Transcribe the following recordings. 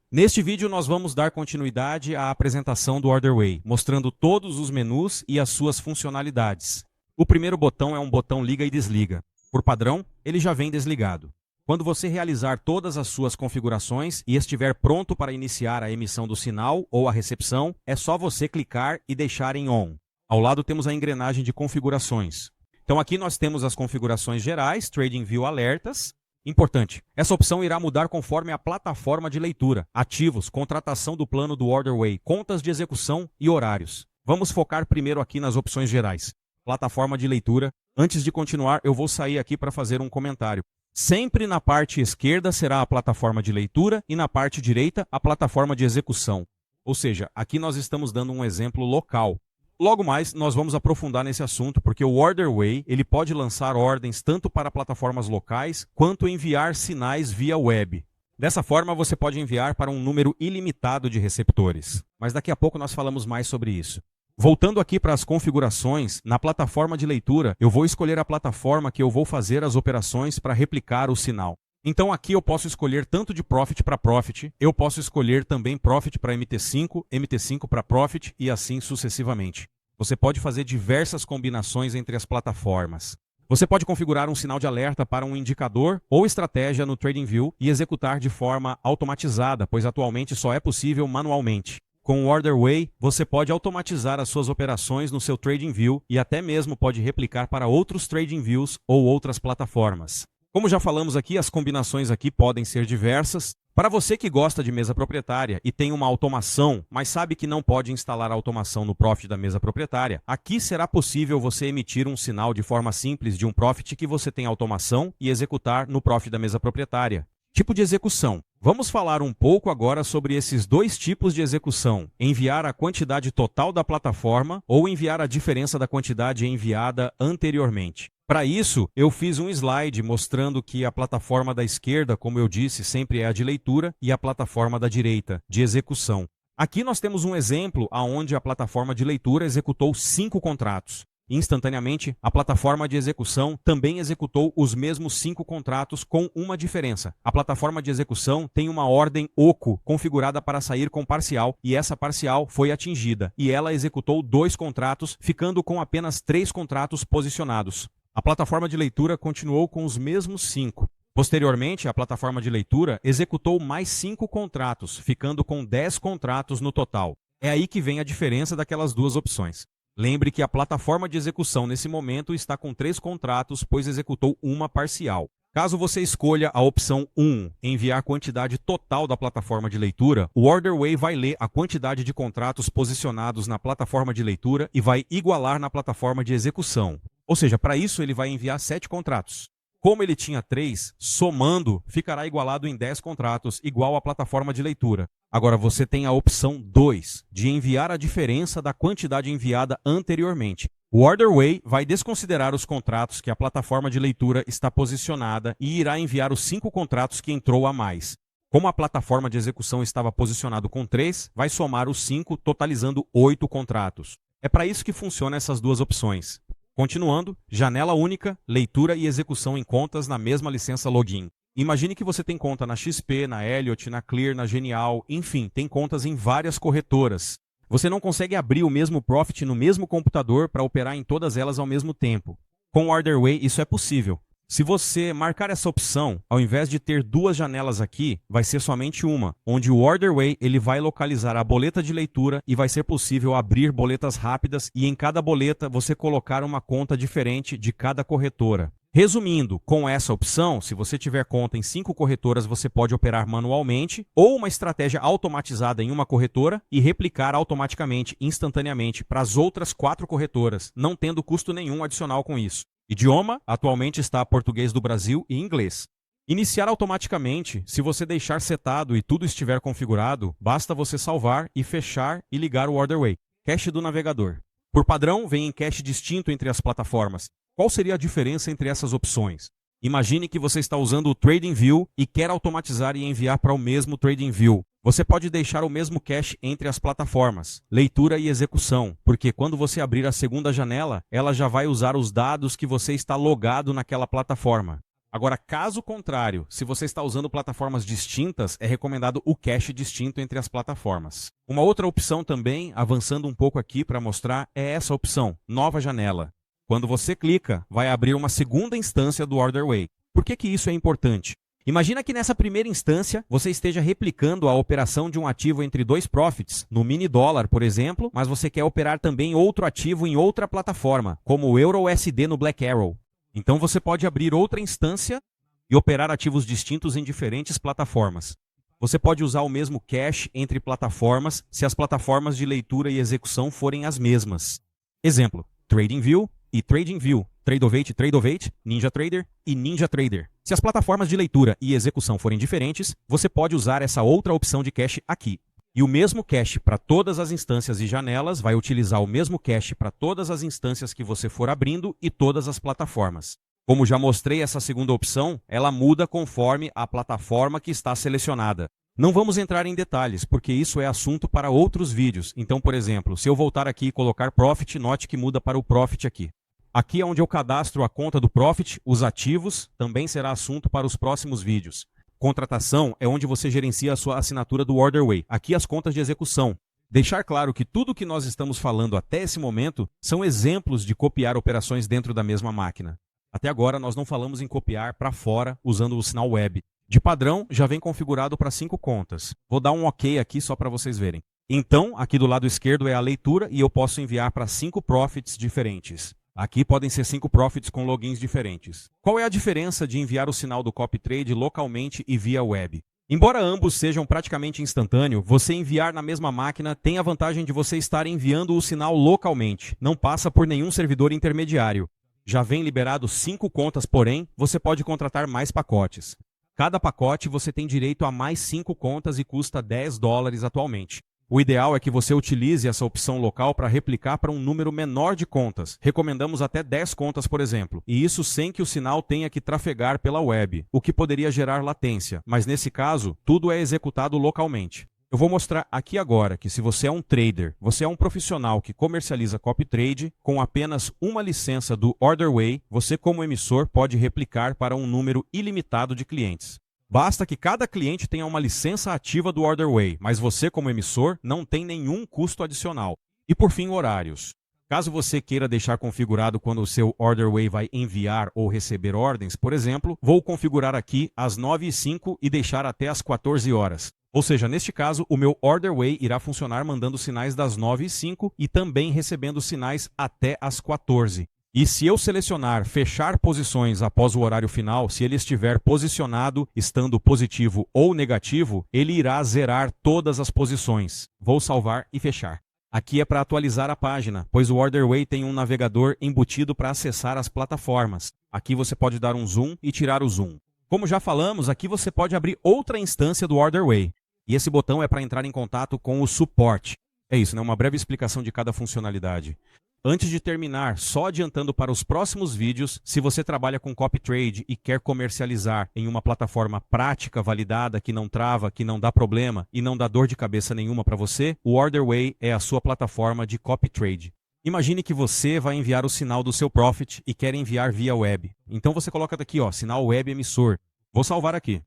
Neste vídeo nós vamos dar continuidade à apresentação do OrderWay, mostrando todos os menus e as suas funcionalidades. O primeiro botão é um botão liga e desliga. Por padrão, ele já vem desligado. Quando você realizar todas as suas configurações e estiver pronto para iniciar a emissão do sinal ou a recepção, é só você clicar e deixar em ON. Ao lado temos a engrenagem de configurações. Então aqui nós temos as configurações gerais, TradingView alertas. Importante, essa opção irá mudar conforme a plataforma de leitura, ativos, contratação do plano do OrderWay, contas de execução e horários. Vamos focar primeiro aqui nas opções gerais. Plataforma de leitura. Antes de continuar, eu vou sair aqui para fazer um comentário. Sempre na parte esquerda será a plataforma de leitura e na parte direita a plataforma de execução. Ou seja, aqui nós estamos dando um exemplo local. Logo mais, nós vamos aprofundar nesse assunto, porque o OrderWay ele pode lançar ordens tanto para plataformas locais, quanto enviar sinais via web. Dessa forma, você pode enviar para um número ilimitado de receptores. Mas daqui a pouco nós falamos mais sobre isso. Voltando aqui para as configurações, na plataforma de leitura, eu vou escolher a plataforma que eu vou fazer as operações para replicar o sinal. Então aqui eu posso escolher tanto de Profit para Profit, eu posso escolher também Profit para MT5, MT5 para Profit e assim sucessivamente. Você pode fazer diversas combinações entre as plataformas. Você pode configurar um sinal de alerta para um indicador ou estratégia no TradingView e executar de forma automatizada, pois atualmente só é possível manualmente. Com o OrderWay, você pode automatizar as suas operações no seu TradingView e até mesmo pode replicar para outros TradingViews ou outras plataformas. Como já falamos aqui, as combinações aqui podem ser diversas. Para você que gosta de mesa proprietária e tem uma automação, mas sabe que não pode instalar a automação no Profit da mesa proprietária, aqui será possível você emitir um sinal de forma simples de um Profit que você tem automação e executar no Profit da mesa proprietária. Tipo de execução. Vamos falar um pouco agora sobre esses dois tipos de execução. Enviar a quantidade total da plataforma ou enviar a diferença da quantidade enviada anteriormente. Para isso, eu fiz um slide mostrando que a plataforma da esquerda, como eu disse, sempre é a de leitura e a plataforma da direita, de execução. Aqui nós temos um exemplo onde a plataforma de leitura executou 5 contratos. Instantaneamente, a plataforma de execução também executou os mesmos 5 contratos com uma diferença. A plataforma de execução tem uma ordem OCO configurada para sair com parcial e essa parcial foi atingida e ela executou 2 contratos, ficando com apenas 3 contratos posicionados. A plataforma de leitura continuou com os mesmos 5. Posteriormente, a plataforma de leitura executou mais 5 contratos, ficando com 10 contratos no total. É aí que vem a diferença daquelas duas opções. Lembre que a plataforma de execução nesse momento está com 3 contratos, pois executou uma parcial. Caso você escolha a opção 1, enviar quantidade total da plataforma de leitura, o OrderWay vai ler a quantidade de contratos posicionados na plataforma de leitura e vai igualar na plataforma de execução. Ou seja, para isso ele vai enviar 7 contratos. Como ele tinha 3, somando, ficará igualado em 10 contratos, igual à plataforma de leitura. Agora você tem a opção 2, de enviar a diferença da quantidade enviada anteriormente. O OrderWay vai desconsiderar os contratos que a plataforma de leitura está posicionada e irá enviar os 5 contratos que entrou a mais. Como a plataforma de execução estava posicionado com 3, vai somar os 5, totalizando 8 contratos. É para isso que funcionam essas duas opções. Continuando, janela única, leitura e execução em contas na mesma licença login. Imagine que você tem conta na XP, na Elliott, na Clear, na Genial, enfim, tem contas em várias corretoras. Você não consegue abrir o mesmo Profit no mesmo computador para operar em todas elas ao mesmo tempo. Com o OrderWay isso é possível. Se você marcar essa opção, ao invés de ter 2 janelas aqui, vai ser somente uma, onde o OrderWay ele vai localizar a boleta de leitura e vai ser possível abrir boletas rápidas e em cada boleta você colocar uma conta diferente de cada corretora. Resumindo, com essa opção, se você tiver conta em 5 corretoras, você pode operar manualmente ou uma estratégia automatizada em uma corretora e replicar automaticamente, instantaneamente, para as outras 4 corretoras, não tendo custo nenhum adicional com isso. Idioma, atualmente está português do Brasil e inglês. Iniciar automaticamente, se você deixar setado e tudo estiver configurado, basta você salvar e fechar e ligar o OrderWay. Cache do navegador. Por padrão, vem em cache distinto entre as plataformas. Qual seria a diferença entre essas opções? Imagine que você está usando o TradingView e quer automatizar e enviar para o mesmo TradingView. Você pode deixar o mesmo cache entre as plataformas, leitura e execução, porque quando você abrir a segunda janela, ela já vai usar os dados que você está logado naquela plataforma. Agora, caso contrário, se você está usando plataformas distintas, é recomendado o cache distinto entre as plataformas. Uma outra opção também, avançando um pouco aqui para mostrar, é essa opção, nova janela. Quando você clica, vai abrir uma segunda instância do OrderWay. Por que isso é importante? Imagina que nessa primeira instância, você esteja replicando a operação de um ativo entre dois profits, no mini dólar, por exemplo, mas você quer operar também outro ativo em outra plataforma, como o EURUSD no Black Arrow. Então você pode abrir outra instância e operar ativos distintos em diferentes plataformas. Você pode usar o mesmo cache entre plataformas se as plataformas de leitura e execução forem as mesmas. Exemplo, TradingView e TradingView, Tradeovate, NinjaTrader e NinjaTrader. Se as plataformas de leitura e execução forem diferentes, você pode usar essa outra opção de cache aqui. E o mesmo cache para todas as instâncias e janelas vai utilizar o mesmo cache para todas as instâncias que você for abrindo e todas as plataformas. Como já mostrei, essa segunda opção, ela muda conforme a plataforma que está selecionada. Não vamos entrar em detalhes, porque isso é assunto para outros vídeos. Então, por exemplo, se eu voltar aqui e colocar Profit, note que muda para o Profit aqui. Aqui é onde eu cadastro a conta do Profit, os ativos, também será assunto para os próximos vídeos. Contratação é onde você gerencia a sua assinatura do OrderWay. Aqui as contas de execução. Deixar claro que tudo que nós estamos falando até esse momento são exemplos de copiar operações dentro da mesma máquina. Até agora nós não falamos em copiar para fora usando o sinal web. De padrão, já vem configurado para 5 contas. Vou dar um OK aqui só para vocês verem. Então, aqui do lado esquerdo é a leitura e eu posso enviar para 5 profits diferentes. Aqui podem ser 5 profits com logins diferentes. Qual é a diferença de enviar o sinal do CopyTrade localmente e via web? Embora ambos sejam praticamente instantâneos, você enviar na mesma máquina tem a vantagem de você estar enviando o sinal localmente. Não passa por nenhum servidor intermediário. Já vem liberado 5 contas, porém, você pode contratar mais pacotes. Cada pacote você tem direito a mais 5 contas e custa $10 atualmente. O ideal é que você utilize essa opção local para replicar para um número menor de contas. Recomendamos até 10 contas, por exemplo, e isso sem que o sinal tenha que trafegar pela web, o que poderia gerar latência, mas nesse caso, tudo é executado localmente. Eu vou mostrar aqui agora que se você é um trader, você é um profissional que comercializa CopyTrade, com apenas uma licença do OrderWay, você como emissor pode replicar para um número ilimitado de clientes. Basta que cada cliente tenha uma licença ativa do OrderWay, mas você como emissor não tem nenhum custo adicional. E por fim, horários. Caso você queira deixar configurado quando o seu OrderWay vai enviar ou receber ordens, por exemplo, vou configurar aqui às 9h05 e deixar até às 14 horas. Ou seja, neste caso, o meu OrderWay irá funcionar mandando sinais das 9h05 e também recebendo sinais até às 14h. E se eu selecionar fechar posições após o horário final, se ele estiver posicionado, estando positivo ou negativo, ele irá zerar todas as posições. Vou salvar e fechar. Aqui é para atualizar a página, pois o OrderWay tem um navegador embutido para acessar as plataformas. Aqui você pode dar um zoom e tirar o zoom. Como já falamos, aqui você pode abrir outra instância do OrderWay. E esse botão é para entrar em contato com o suporte. É isso, né? Uma breve explicação de cada funcionalidade. Antes de terminar, só adiantando para os próximos vídeos, se você trabalha com CopyTrade e quer comercializar em uma plataforma prática, validada, que não trava, que não dá problema e não dá dor de cabeça nenhuma para você, o OrderWay é a sua plataforma de CopyTrade. Imagine que você vai enviar o sinal do seu Profit e quer enviar via web. Então você coloca daqui, ó, sinal web emissor. Vou salvar aqui.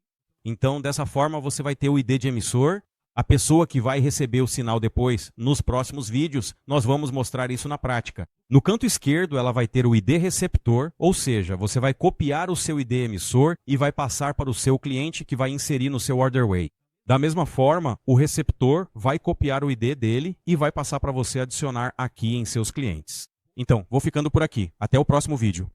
Então, dessa forma, você vai ter o ID de emissor. A pessoa que vai receber o sinal depois, nos próximos vídeos, nós vamos mostrar isso na prática. No canto esquerdo, ela vai ter o ID receptor, ou seja, você vai copiar o seu ID emissor e vai passar para o seu cliente que vai inserir no seu OrderWay. Da mesma forma, o receptor vai copiar o ID dele e vai passar para você adicionar aqui em seus clientes. Então, vou ficando por aqui. Até o próximo vídeo.